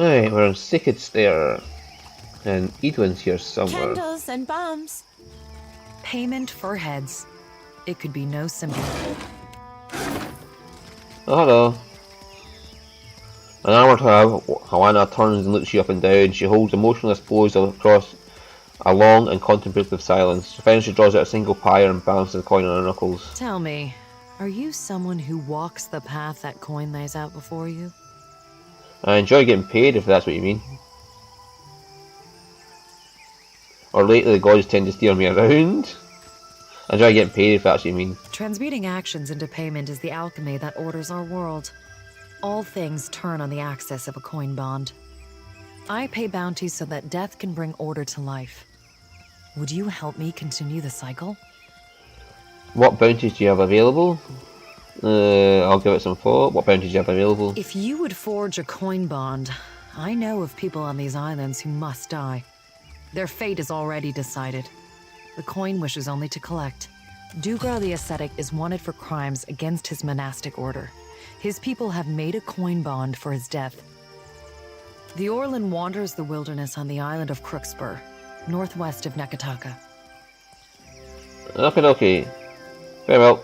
Alright, we're on Sickets there. And Edwin's here somewhere. Candles and bombs. Payment for heads. It could be no simpler. Oh, hello. An armoured Hawana turns and looks you up and down. She holds a motionless pose across a long and contemplative silence. Finally, she draws out a single pyre and balances the coin on her knuckles. Tell me, are you someone who walks the path that coin lays out before you? I enjoy getting paid, if that's what you mean. Or lately the gods tend to steer me around. I enjoy getting paid, if that's what you mean. Transmuting actions into payment is the alchemy that orders our world. All things turn on the axis of a coin bond. I pay bounties so that death can bring order to life. Would you help me continue the cycle? What bounties do you have available? I'll give it some thought. What bounties do you have available? If you would forge a coin bond, I know of people on these islands who must die. Their fate is already decided. The coin wishes only to collect. Dugra the Ascetic is wanted for crimes against his monastic order. His people have made a coin bond for his death. The Orlan wanders the wilderness on the island of Crookspur, northwest of Nekataka. Okay. Very well.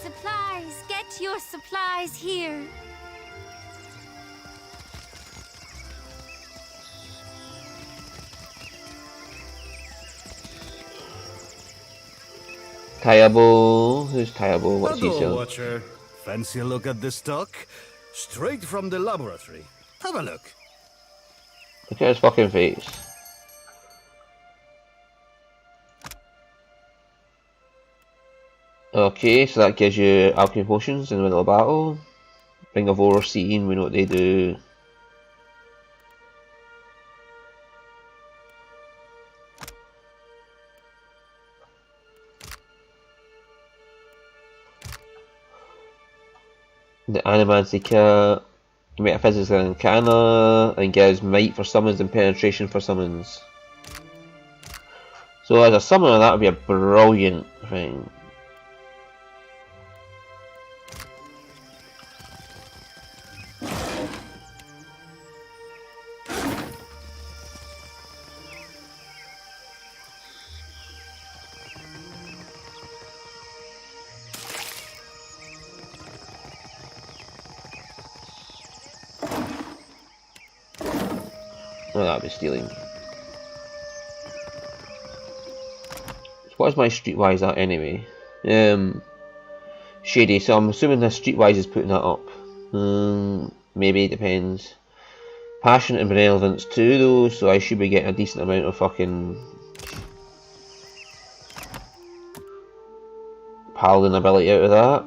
Supplies. Get your supplies here. Tayabo. Who's Tayabo? What's he Hello, selling? Watcher. Fancy a look at the stock? Straight from the laboratory. Have a look. Look at his fucking face. Okay, so that gives you alchemy potions in the middle of battle. Ring of Overseeing, we know what they do. The Animancy Cat, Metaphysics and Arcana, and gives Might for summons and Penetration for summons. So as a summoner, that would be a brilliant thing. Oh, that'd be stealing. What is my Streetwise at anyway? Shady, so I'm assuming this Streetwise is putting that up. Maybe, it depends. Passion and Benevolence too though, so I should be getting a decent amount of fucking Paladin ability out of that.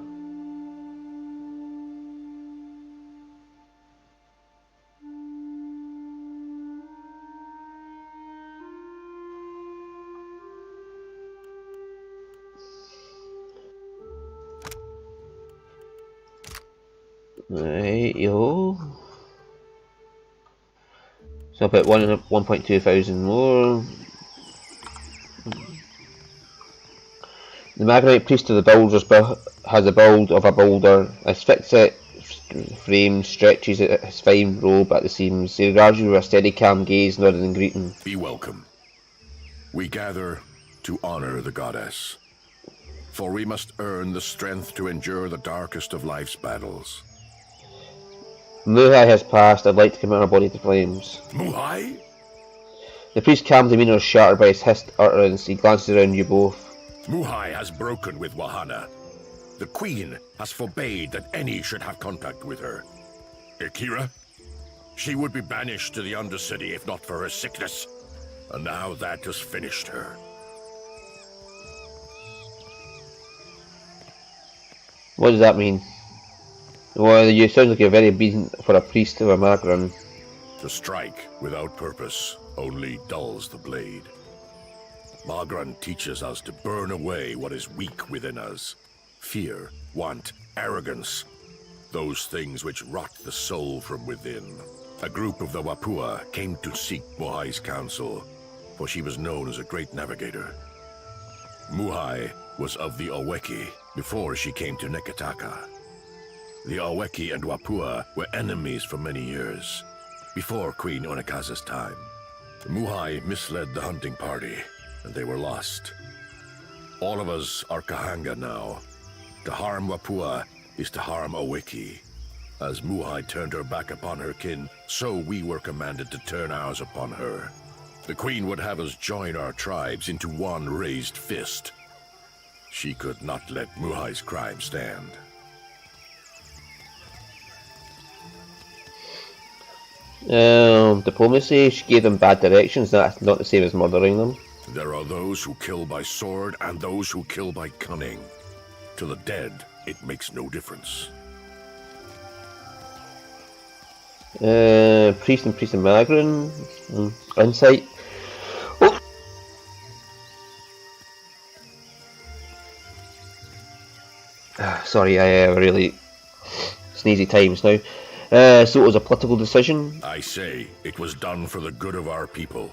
Right, yo. So about 1.2 thousand more. The Magnite Priest of the Builders has a build of a boulder. Asphyxiate frame stretches his fine robe at the seams. He regards you with a steady, calm gaze, nodding and greeting. Be welcome. We gather to honor the goddess, for we must earn the strength to endure the darkest of life's battles. Muhai has passed. I'd like to commit our body to flames. Muhai? The priest's calm demeanour is shattered by his hissed utterance. He glances around you both. Muhai has broken with Wahana. The Queen has forbade that any should have contact with her. Akira? She would be banished to the Undercity if not for her sickness. And now that has finished her. What does that mean? Well, you sound like you're very obedient for a priest of a Magran. To strike without purpose only dulls the blade. Magran teaches us to burn away what is weak within us. Fear, want, arrogance. Those things which rot the soul from within. A group of the Wapua came to seek Muhai's counsel, for she was known as a great navigator. Muhai was of the Oweki before she came to Nekataka. The Aweki and Wapua were enemies for many years, before Queen Onekaza's time. Muhai misled the hunting party, and they were lost. All of us are Kahanga now. To harm Wapua is to harm Aweki. As Muhai turned her back upon her kin, so we were commanded to turn ours upon her. The Queen would have us join our tribes into one raised fist. She could not let Muhai's crime stand. Diplomacy, she gave them bad directions, that's not the same as murdering them. There are those who kill by sword and those who kill by cunning. To the dead, it makes no difference. Priest and Magrin. Insight. Oh. Sorry, I have really sneezy times now. So it was a political decision. I say, it was done for the good of our people.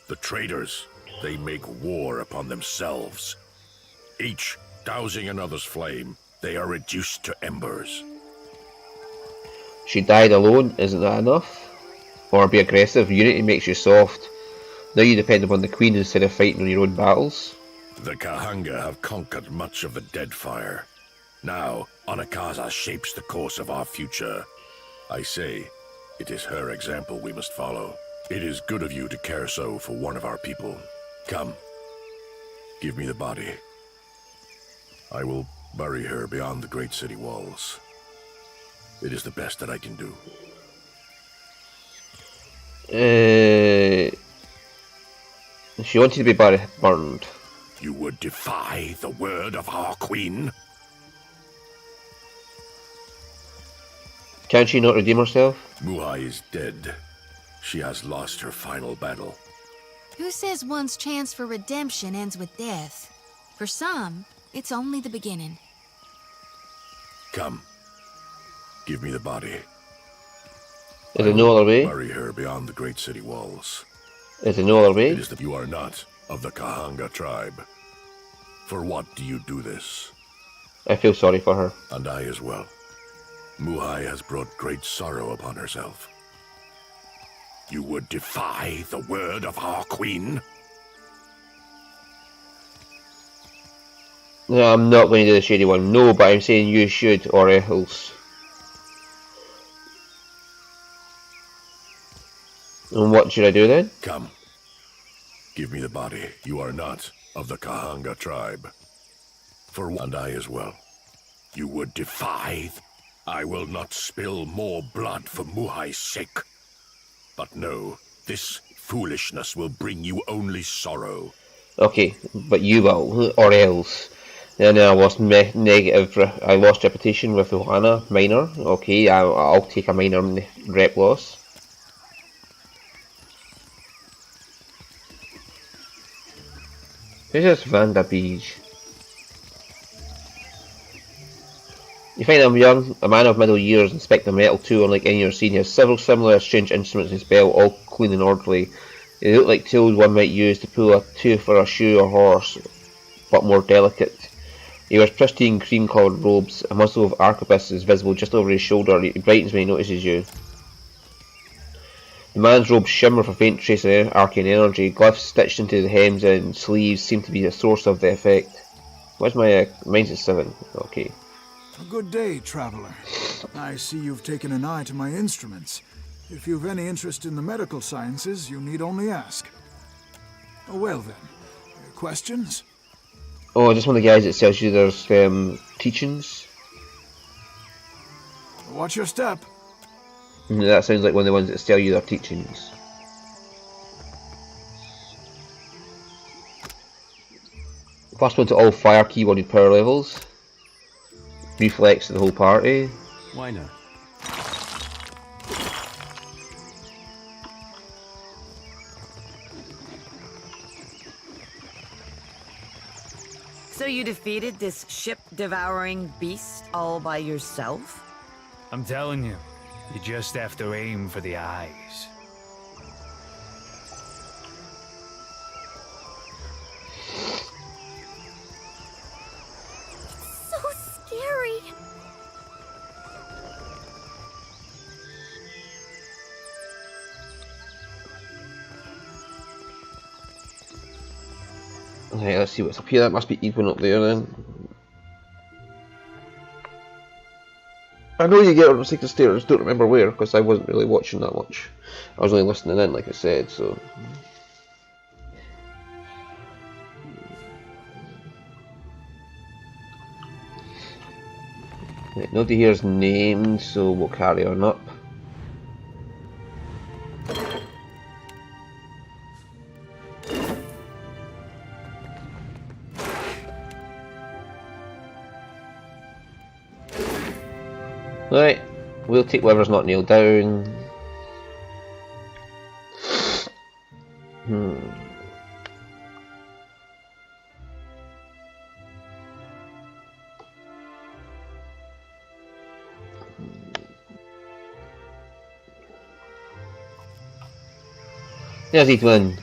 The traitors, they make war upon themselves. Each dousing another's flame, they are reduced to embers. She died alone, isn't that enough? Or be aggressive, unity makes you soft. Now you depend upon the Queen instead of fighting on your own battles. The Kahanga have conquered much of the Deadfire. Now, Onekaza shapes the course of our future. I say, it is her example we must follow. It is good of you to care so for one of our people. Come, give me the body. I will bury her beyond the great city walls. It is the best that I can do. She wanted to be burned. You would defy the word of our queen? Can she not redeem herself? Muhai is dead. She has lost her final battle. Who says one's chance for redemption ends with death? For some, it's only the beginning. Come. Give me the body. Is there no other way? Bury her beyond the great city walls. Is there no other way? It is that you are not of the Kahanga tribe. For what do you do this? I feel sorry for her. And I as well. Muhai has brought great sorrow upon herself. You would defy the word of our queen? No, I'm not going to do the shady one. No, but I'm saying you should, or else. And what should I do then? Come. Give me the body. You are not of the Kahanga tribe. For one, and I as well. You would defy. I will not spill more blood for Muhai's sake. But no, this foolishness will bring you only sorrow. Okay, but you will, or else. Then I lost I lost reputation with Ohana, minor. Okay, I'll take a minor rep loss. Who's this Vanda Beach? You find I'm young, a man of middle years, inspect a metal tool unlike any you've seen. He has several similar strange instruments in his belt, all clean and orderly. They look like tools one might use to pull a tooth for a shoe or horse, but more delicate. He wears pristine cream-coloured robes. A muzzle of arquebus is visible just over his shoulder. He brightens when he notices you. The man's robes shimmer with a faint trace of arcane energy. Glyphs stitched into the hems and sleeves seem to be the source of the effect. What's my mine's at 7. Okay. A good day, traveler. I see you've taken an eye to my instruments. If you've any interest in the medical sciences, you need only ask. Well then, questions? Oh, just one of the guys that sells you there's teachings. Watch your step. That sounds like one of the ones that sell you their teachings. First one to all fire keyboarded power levels. Reflex to the whole party. Why not? So you defeated this ship-devouring beast all by yourself? I'm telling you, you just have to aim for the eyes. So scary. Right, let's see what's up here. That must be Edwin up there then. I know you get on the secret stairs, don't remember where, because I wasn't really watching that much. I was only listening in, like I said, so... Right, nobody here is named, so we'll carry on up. Right, we'll take whatever's not nailed down. There's Ethan.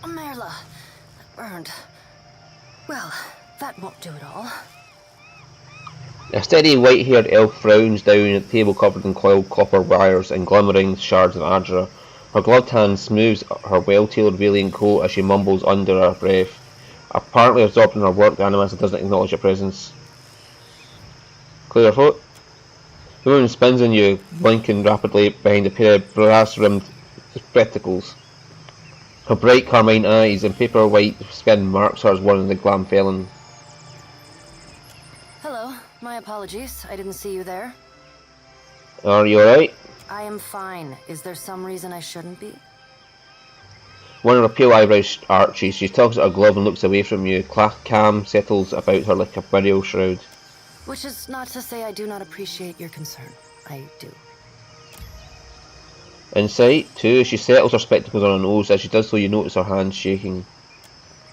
Merla, burned. Well, that won't do it all. A steady white-haired elf frowns down at the table covered in coiled copper wires and glimmering shards of Adra. Her gloved hand smooths her well-tailored Valian coat as she mumbles under her breath. Apparently absorbed in her work, the Animaster doesn't acknowledge her presence. Clear your throat. The woman spins on you, blinking rapidly behind a pair of brass-rimmed spectacles. Her bright carmine eyes and paper-white skin marks her as one of the Glamfelon. Hello, my apologies. I didn't see you there. Are you alright? I am fine. Is there some reason I shouldn't be? One of her pale eyebrows arches. She tugs at her glove and looks away from you. Calm settles about her like a burial shroud. Which is not to say I do not appreciate your concern. I do. Insight, too, she settles her spectacles on her nose. As she does so, you notice her hands shaking.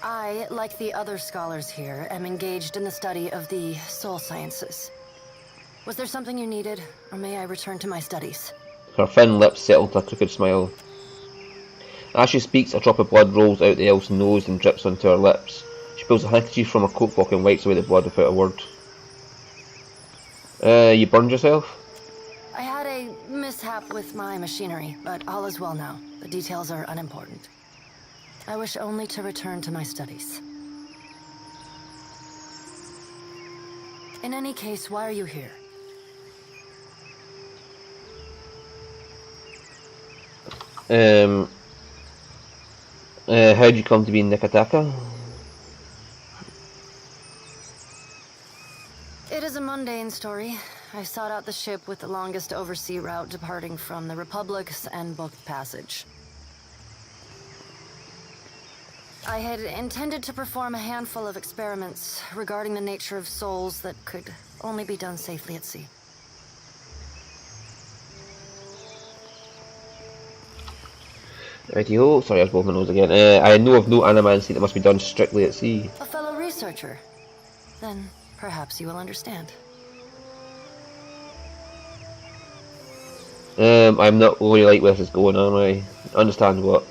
I, like the other scholars here, am engaged in the study of the soul sciences. Was there something you needed, or may I return to my studies? Her thin lips settle to a crooked smile. As she speaks, a drop of blood rolls out the elf's nose and drips onto her lips. She pulls a handkerchief from her coat pocket and wipes away the blood without a word. You burned yourself? I had a mishap with my machinery, but all is well now. The details are unimportant. I wish only to return to my studies. In any case, why are you here? How'd you come to be in Nikataka? It is a mundane story. I sought out the ship with the longest oversea route departing from the Republics and booked passage. I had intended to perform a handful of experiments regarding the nature of souls that could only be done safely at sea. Rightio, sorry I was blowing my nose again. I know of no animancy that must be done strictly at sea. A fellow researcher? Then perhaps you will understand. I'm not really like where this is going, am I? Understand what?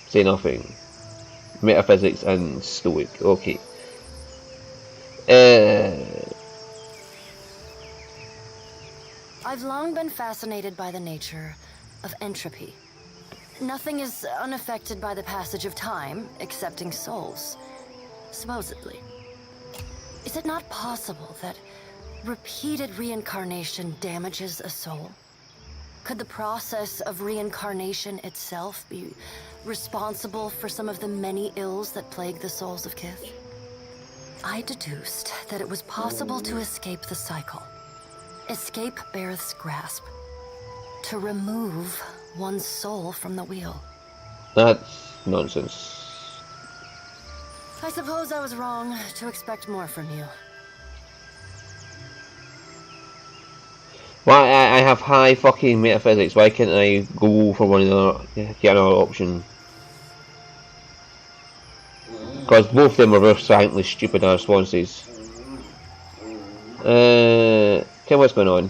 Say nothing. Metaphysics and Stoic, okay. I've long been fascinated by the nature of entropy. Nothing is unaffected by the passage of time, excepting souls. Supposedly. Is it not possible that repeated reincarnation damages a soul? Could the process of reincarnation itself be responsible for some of the many ills that plague the souls of Kith? I deduced that it was possible to escape the cycle. Escape Bareth's grasp. To remove one's soul from the wheel. That's nonsense. I suppose I was wrong to expect more from you. Well, I have high fucking metaphysics. Why can't I go for one of the get another option? Because both of them are very frankly stupid responses. Tell what's going on.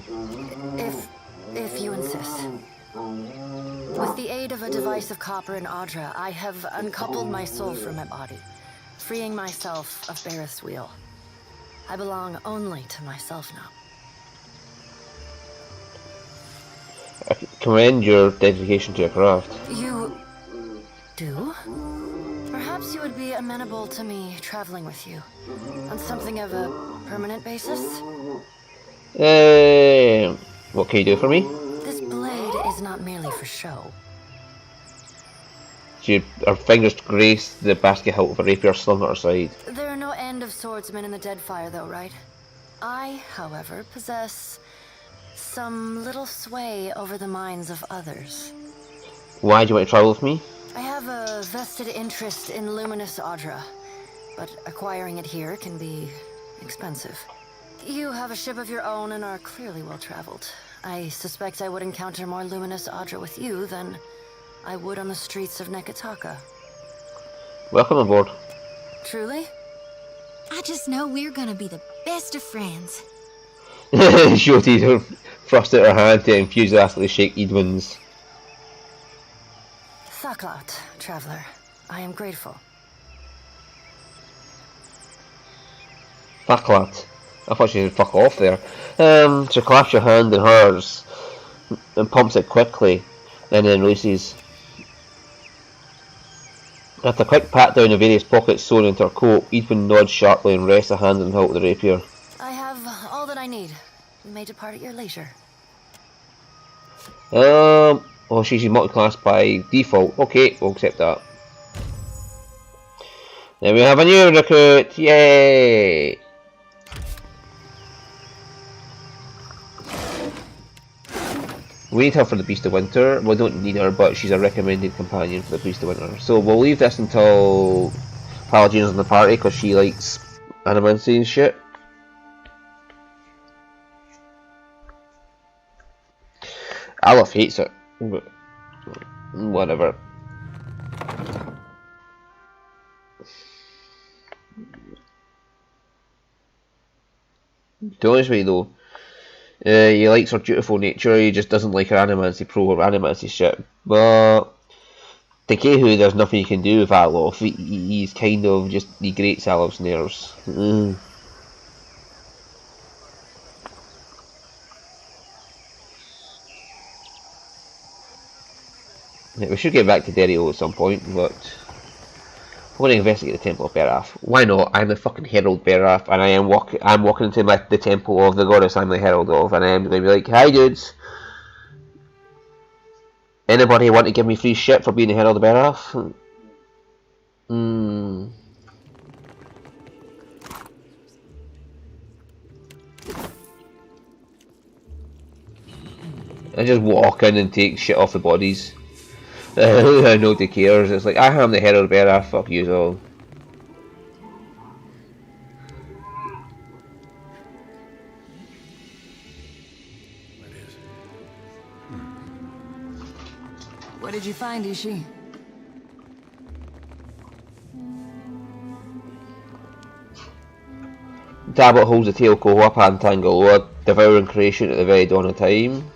If you insist. With the aid of a device of copper and Adra, I have uncoupled my soul from my body, freeing myself of Bareth's wheel. I belong only to myself now. I commend your dedication to your craft. You do? Perhaps you would be amenable to me traveling with you on something of a permanent basis? What can you do for me? This blade is not merely for show. Her fingers grace the basket hilt of a rapier slung at her side. There are no end of swordsmen in the Deadfire, though, right? I, however, possess some little sway over the minds of others. Why do you want to travel with me? I have a vested interest in luminous Audra, but acquiring it here can be expensive. You have a ship of your own and are clearly well-traveled. I suspect I would encounter more luminous Audra with you than I would on the streets of Nekataka. Welcome aboard. Truly? I just know we're gonna be the best of friends. Shorty thrust out her hand to enthusiastically shake Edwin's. Thaklat, traveler. I am grateful. Thaklat. I thought she said fuck off there. She clasps your hand in hers and pumps it quickly and then releases. After a quick pat down the various pockets sewn into her coat, Edwin nods sharply and rests a hand on the hilt of the rapier. I have all that I need. You may depart at your leisure. Oh, she's multi-class by default. Okay, we'll accept that. Then we have a new recruit. Yay! We need her for the Beast of Winter. We don't need her, but she's a recommended companion for the Beast of Winter. So we'll leave this until Palagina's in the party because she likes animancy and shit. Aleph hates it. But whatever. To be honest with you though, he likes her dutiful nature, he just doesn't like her animancy pro or animancy shit. But Takehu, there's nothing you can do with Aleph. He's kind of just, he grates Aleph's nerves. Yeah, we should get back to Derio at some point, but I'm going to investigate the Temple of Beraf. Why not? I'm the fucking Herald Beraf, and I'm walking into the Temple of the Goddess I'm the Herald of, and I'm going to be like, hi dudes! Anybody want to give me free shit for being the Herald of Beraf? I just walk in and take shit off the bodies. Nobody cares. It's like, I am the Herald Bearer, fuck you all. What did you find, Ishi? Tablet holds the tail Kohoa Pantangle, devouring creation at the very dawn of time.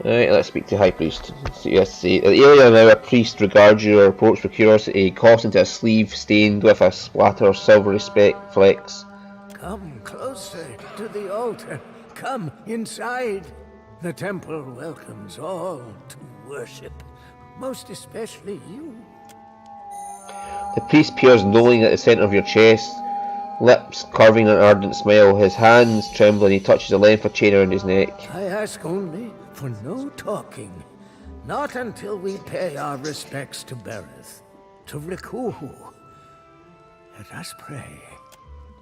Alright, let's speak to High Priest. So yes, the alien now a priest regards your approach with curiosity, coughs into a sleeve stained with a splatter of silvery flecks. Come closer to the altar. Come inside. The temple welcomes all to worship, most especially you. The priest peers knowing at the centre of your chest, lips curving an ardent smile, his hands trembling, he touches a length of chain around his neck. I ask only for no talking. Not until we pay our respects to Bereth, to Rikuhu. Let us pray.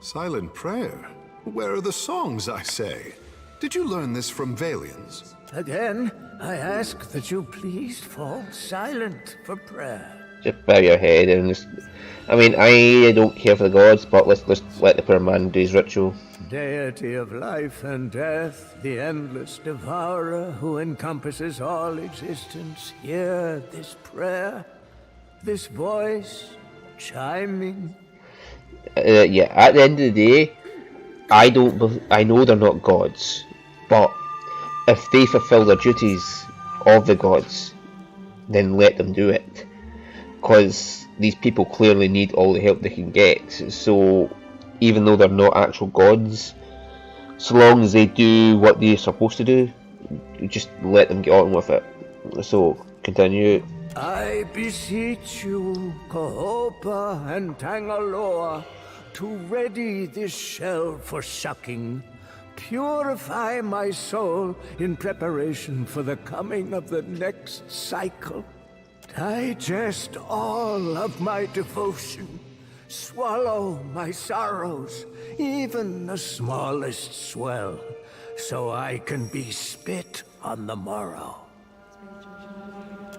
Silent prayer? Where are the songs, I say? Did you learn this from Valians? Again, I ask that you please fall silent for prayer. Just bow your head and just... I mean, I don't care for the gods, but let's let the poor man do his ritual. Deity of life and death, the endless devourer who encompasses all existence, hear this prayer, this voice chiming. Yeah, at the end of the day, I know they're not gods, but if they fulfill their duties of the gods, then let them do it. Because these people clearly need all the help they can get, so even though they're not actual gods, so long as they do what they're supposed to do, just let them get on with it. So, continue. I beseech you, Kohopa and Tangaloa, to ready this shell for sucking. Purify my soul in preparation for the coming of the next cycle. Digest all of my devotion. Swallow my sorrows, even the smallest swell, so I can be spit on the morrow.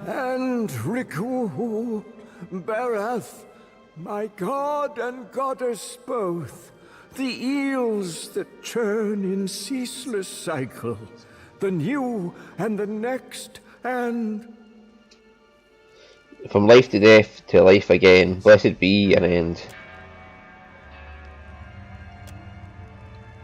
And Riku, Barath, my god and goddess both, the eels that churn in ceaseless cycle, the new and the next, and... From life to death to life again, blessed be an end.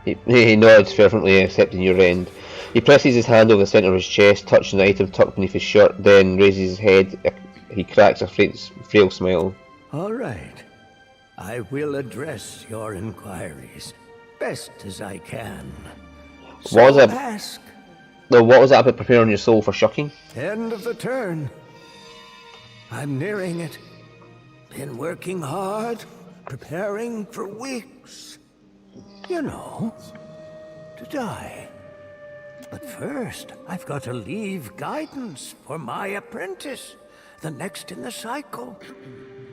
He nods fervently, accepting your end. He presses his hand over the centre of his chest, touching the item tucked beneath his shirt, then raises his head. He cracks a frail smile. All right. I will address your inquiries best as I can. So What was it? ask. No, what was that about preparing your soul for shucking? End of the turn. I'm nearing it. Been working hard, preparing for weeks. You know, to die. But first, I've got to leave guidance for my apprentice, the next in the cycle.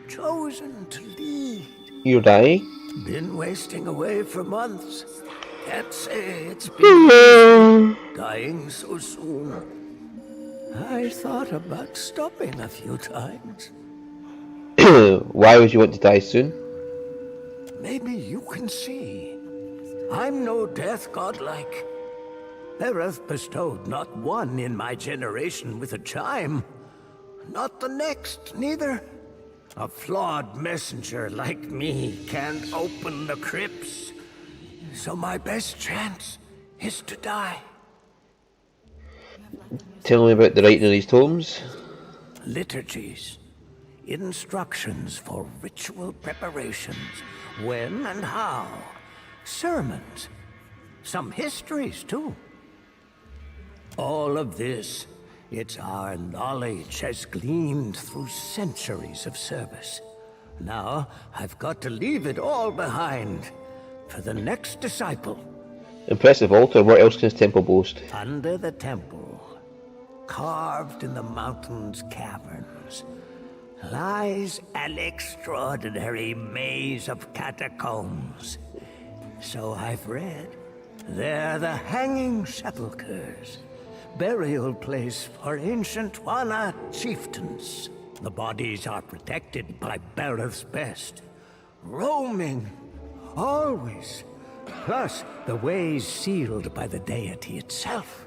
Chosen to lead. You're dying? Been wasting away for months. Can't say it's been easy, dying so soon. I thought about stopping a few times. Why would you want to die soon? Maybe you can see. I'm no death godlike. Ereth bestowed not one in my generation with a chime. Not the next, neither. A flawed messenger like me can't open the crypts. So my best chance is to die. Tell me about the writing of these tomes. Liturgies. Instructions for ritual preparations. When and how. Sermons. Some histories, too. All of this, it's our knowledge has gleaned through centuries of service. Now, I've got to leave it all behind for the next disciple. Impressive altar. What else can this temple boast? Under the temple, carved in the mountain's caverns, lies an extraordinary maze of catacombs. So I've read. They're the hanging sepulchres. Burial place for ancient Wana chieftains. The bodies are protected by Barath's best. Roaming, always. Plus, the ways sealed by the deity itself.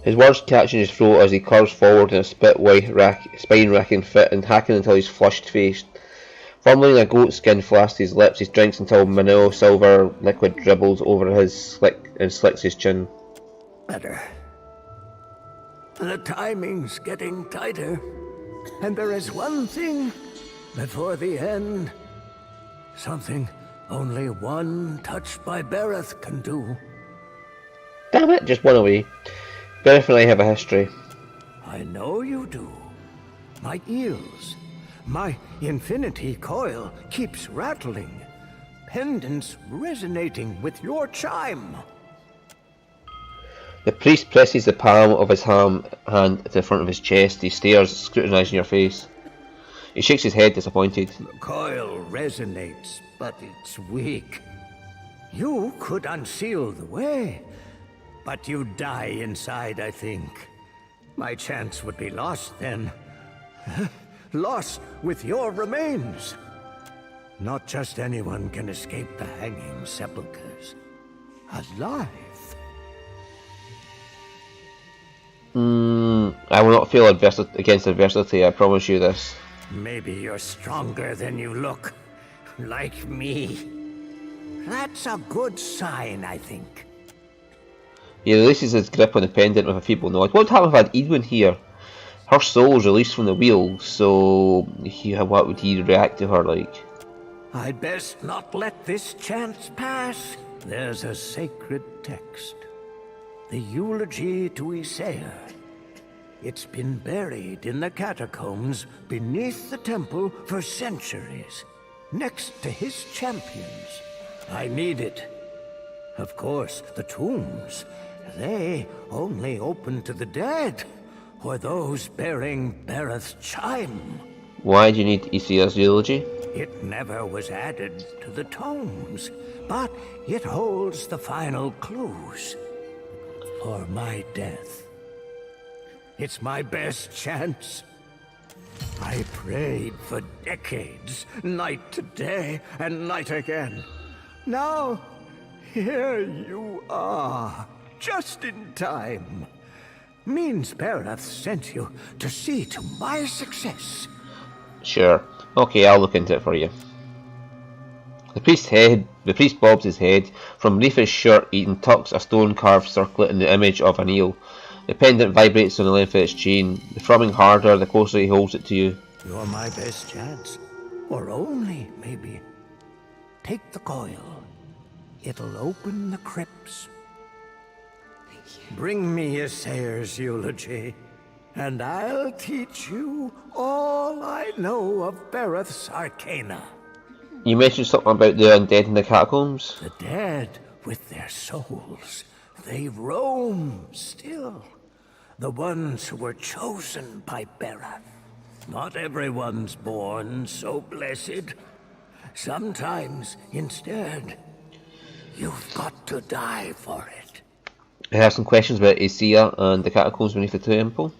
His words catching his throat as he curves forward in a spine-racking fit and hacking until he's flushed-faced. Fumbling a goat-skin flask to his lips, he drinks until Manila silver liquid dribbles over his and slicks his chin. Better. The timing's getting tighter. And there is one thing before the end. Something only one touch by Barath can do. Damn it, just one away. Barath and I have a history. I know you do. My eels. My infinity coil keeps rattling. Pendants resonating with your chime. The priest presses the palm of his hand to the front of his chest. He stares, scrutinizing your face. He shakes his head, disappointed. The coil resonates, but it's weak. You could unseal the way, but you'd die inside, I think. My chance would be lost then. Lost with your remains. Not just anyone can escape the hanging sepulchres. Alive. I will not fail against adversity, I promise you this. Maybe you're stronger than you look. Like me. That's a good sign, I think. He releases his grip on the pendant with a feeble nod. What would happen if I had Edwin here? Her soul is released from the wheel, so what would he react to her like? I'd best not let this chance pass. There's a sacred text. The eulogy to Isaiah. It's been buried in the catacombs beneath the temple for centuries, next to his champions. I need it. Of course, the tombs, they only open to the dead, or those bearing Bereth's chime. Why do you need Isia's eulogy? It never was added to the tomes, but it holds the final clues for my death. It's my best chance. I prayed for decades, night to day and night again. Now, here you are, just in time. Means Bereth sent you to see to my success. Sure. Okay, I'll look into it for you. The priest bobs his head. From beneath his shirt, he tucks a stone-carved circlet in the image of an eel. The pendant vibrates on the length of its chain, the thrumming harder the closer he holds it to you. You're my best chance. Or only, maybe. Take the coil. It'll open the crypts. Bring me a sayer's eulogy, and I'll teach you all I know of Bereth's arcana. You mentioned something about the undead in the catacombs? The dead, with their souls, they roam still. The ones who were chosen by Bereth. Not everyone's born so blessed. Sometimes, instead, you've got to die for it. I have some questions about Isia and the catacombs beneath the temple.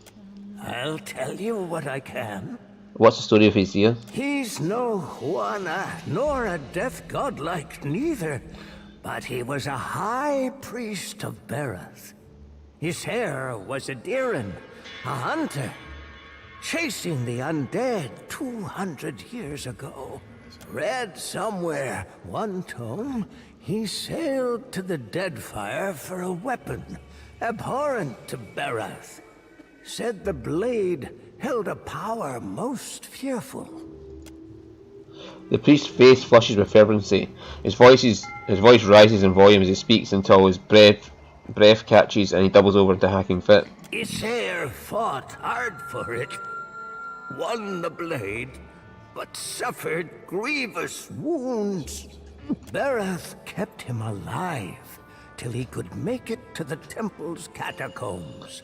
I'll tell you what I can. What's the story of Isia? He's no Juana, nor a death godlike neither, but he was a high priest of Bereth. His hair was a Diran, a hunter, chasing the undead 200 years ago. Read somewhere, one tome, he sailed to the Deadfire for a weapon, abhorrent to Bereth. Said the blade held a power most fearful. The priest's face flushes with fervency. His voice rises in volume as he speaks until his breath catches and he doubles over into hacking fit. Isair fought hard for it, won the blade, but suffered grievous wounds. Bereth kept him alive till he could make it to the temple's catacombs.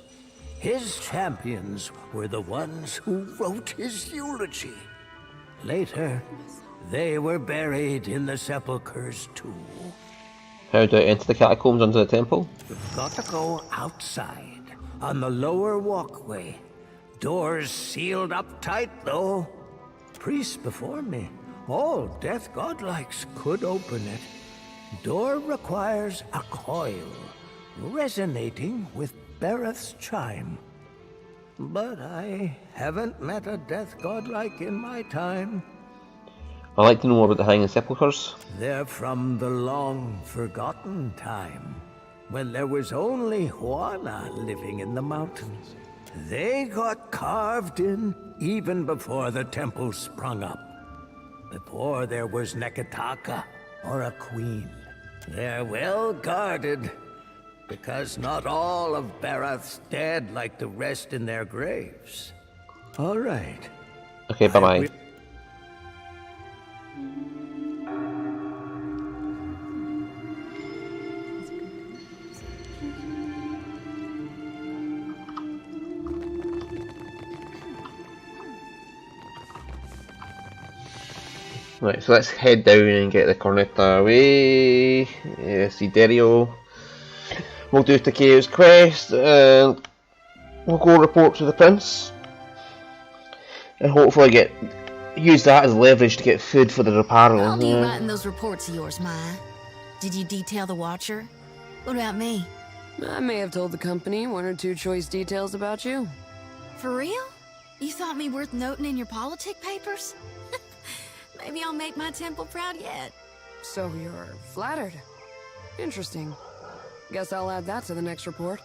His champions were the ones who wrote his eulogy. Later, they were buried in the sepulchres too. How do I enter the catacombs under the temple? You've got to go outside, on the lower walkway. Doors sealed up tight, though. Priests before me, all death godlikes, could open it. Door requires a coil, resonating with Bereth's chime. But I haven't met a death godlike in my time. I'd like to know more about the Hanging Sepulchres. They're from the long-forgotten time, when there was only Juana living in the mountains. They got carved in even before the temple sprung up. Before there was Nekataka or a queen. They're well guarded, because not all of Bereth's dead like the rest in their graves. All right. Okay, bye-bye. Right, so let's head down and get the corneta away. See Dario. We'll do Takeo's quest and we'll go report to the prince. And hopefully use that as leverage to get food for the reparo. How do you write in those reports of yours, Maya? Did you detail the Watcher? What about me? I may have told the company one or two choice details about you. For real? You thought me worth noting in your politic papers? Maybe I'll make my temple proud yet. So you're flattered. Interesting. Guess I'll add that to the next report.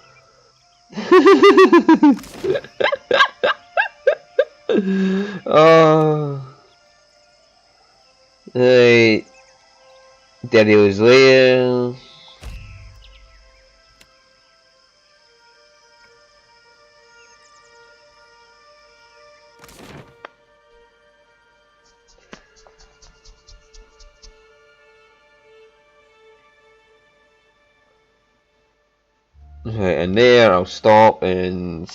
Oh. Right. Dario's lair. Okay, and there I'll stop and